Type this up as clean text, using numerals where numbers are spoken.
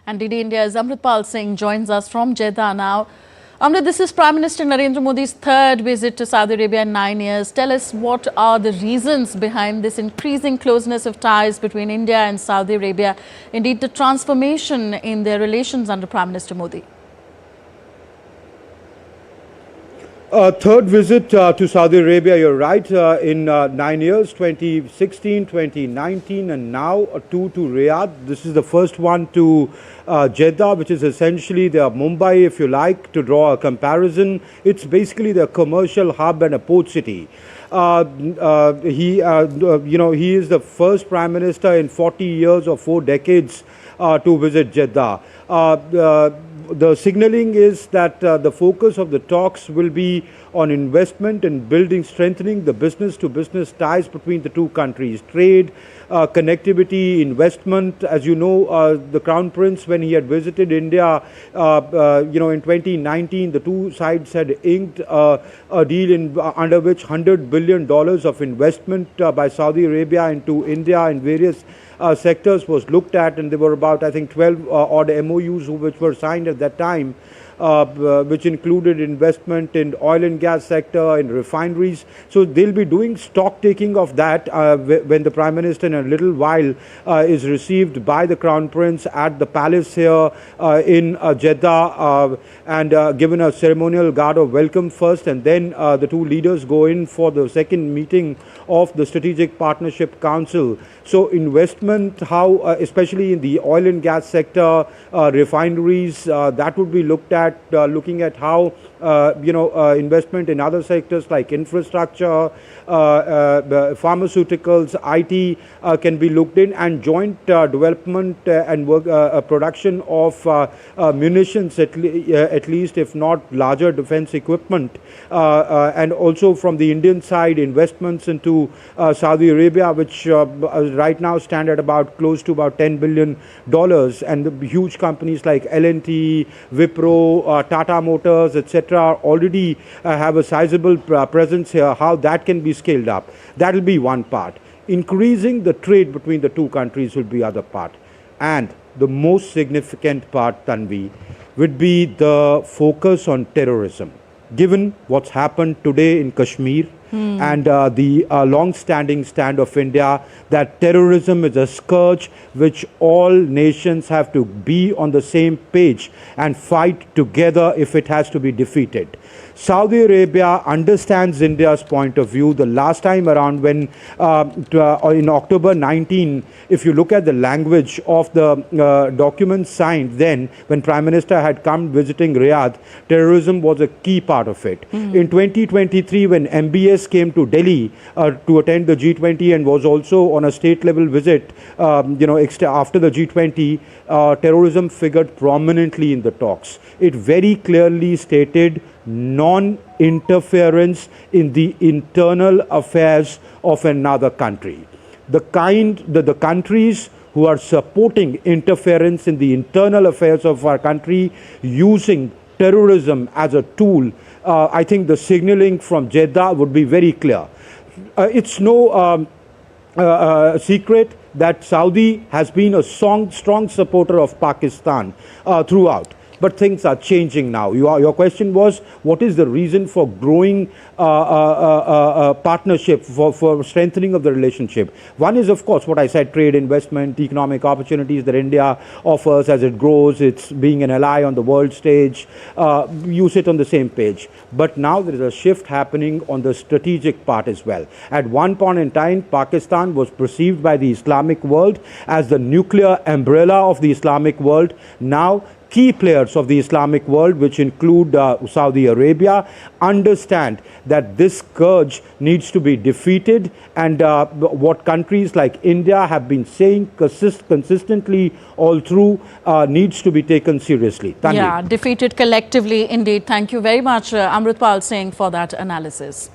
And DD India's Amritpal Singh joins us from Jeddah now. Amrit, this is Prime Minister Narendra Modi's third visit to Saudi Arabia in 9 years. Tell us, what are the reasons behind this increasing closeness of ties between India and Saudi Arabia, indeed the transformation in their relations under Prime Minister Modi? Third visit to Saudi Arabia, you're right, in 9 years, 2016, 2019, and now two to Riyadh. This is the first one to Jeddah, which is essentially their Mumbai, if you like, to draw a comparison. It's basically the commercial hub and a port city. He is the first Prime Minister in 40 years or 4 decades to visit Jeddah. The signaling is that the focus of the talks will be on investment and strengthening the business-to-business ties between the two countries. Trade, connectivity, investment. As you know, the Crown Prince, when he had visited India, in 2019, the two sides had inked a deal under which $100 billion of investment by Saudi Arabia into India in various sectors was looked at, and there were about, I think, 12 odd MOUs which were signed at that time, which included investment in oil and gas sector, in refineries. So they'll be doing stock taking of that when the Prime Minister in a little while is received by the Crown Prince at the palace here in Jeddah and given a ceremonial guard of welcome first, and then the two leaders go in for the second meeting of the Strategic Partnership Council. So investment, how especially in the oil and gas sector, refineries, that would be looked at, looking at how investment in other sectors like infrastructure, pharmaceuticals, IT can be looked in, and joint development and work, production of munitions, at least, if not larger defense equipment, and also from the Indian side, investments into Saudi Arabia, which right now stand at close to about $10 billion, and the huge companies like L&T, Wipro, Tata Motors, etc. already have a sizable presence here. How that can be scaled up, that will be one part. Increasing the trade between the two countries will be other part. And the most significant part, Tanvi, would be the focus on terrorism. Given what's happened today in Kashmir, and the long-standing stand of India that terrorism is a scourge which all nations have to be on the same page and fight together if it has to be defeated. Saudi Arabia understands India's point of view. The last time around, when in October 19, if you look at the language of the documents signed then, when Prime Minister had come visiting Riyadh, terrorism was a key part of it. In 2023, when MBS came to Delhi to attend the G20 and was also on a state-level visit, after the G20, terrorism figured prominently in the talks. It very clearly stated non-interference in the internal affairs of another country. The countries who are supporting interference in the internal affairs of our country using terrorism as a tool, I think the signaling from Jeddah would be very clear. It's no secret that Saudi has been a strong supporter of Pakistan throughout. But things are changing now. Your question was, what is the reason for growing partnership, for strengthening of the relationship? One is, of course, what I said, trade, investment, economic opportunities that India offers as it grows. It's being an ally on the world stage. You sit on the same page. But now there is a shift happening on the strategic part as well. At one point in time, Pakistan was perceived by the Islamic world as the nuclear umbrella of the Islamic world. Now, key players of the Islamic world, which include Saudi Arabia, understand that this scourge needs to be defeated, and what countries like India have been saying consistently all through needs to be taken seriously. Yeah, defeated collectively indeed. Thank you very much, Amritpal Singh, for that analysis.